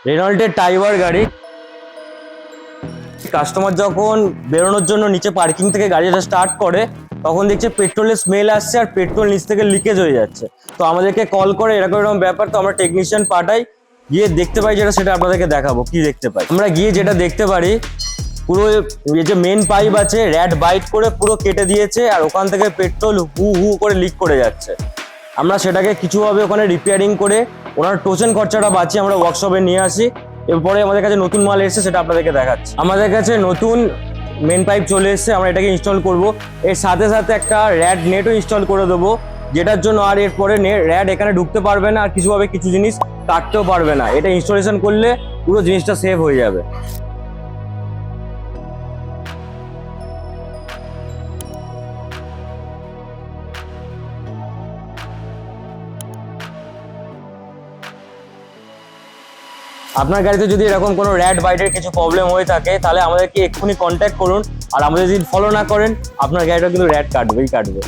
রেনল্টের টাইবার গাড়ি। কাস্টমার যখন বেরোনোর জন্য নিচে পার্কিং থেকে গাড়িটা স্টার্ট করে তখন দেখছে পেট্রোলের স্মেল আসছে আর পেট্রোল নিচ থেকে লিকেজ হয়ে যাচ্ছে। তো আমাদেরকে কল করে এরকম এরকম ব্যাপার, তো আমরা টেকনিশিয়ান পাঠাই, গিয়ে দেখতে পাই যেটা, সেটা আপনাদেরকে দেখাবো কি দেখতে পাই। আমরা গিয়ে যেটা দেখতে পারি, পুরো এই যে মেন পাইপ আছে র্যাট বাইট করে পুরো কেটে দিয়েছে আর ওখান থেকে পেট্রোল হু হু করে লিক করে যাচ্ছে। আমরা সেটাকে কিছুভাবে ওখানে রিপেয়ারিং করে ওনার টোচেন খরচাটা বাঁচিয়ে আমরা ওয়ার্কশপে নিয়ে আসি। এরপরে আমাদের কাছে নতুন মাল এসেছে, সেটা আপনাদেরকে দেখাচ্ছি। আমাদের কাছে নতুন মেন পাইপ চলে এসেছে, আমরা এটাকে ইনস্টল করব। এর সাথে সাথে একটা র্যাট নেটও ইনস্টল করে দেবো, যেটার জন্য আর এরপরে র্যাট এখানে ঢুকতে পারবে না আর কিছুভাবে কিছু জিনিস কাটতেও পারবে না। এটা ইনস্টলেশন করলে পুরো জিনিসটা সেভ হয়ে যাবে। আপনার গাড়িতে যদি এরকম কোনো র্যাট বাইটের কিছু প্রবলেম হয়ে থাকে তাহলে আমাদেরকে এক্ষুনি কন্ট্যাক্ট করুন। আর আমাদের যদি ফলো না করেন আপনার গাড়িটা কিন্তু র্যাট কাটবেই কাটবে।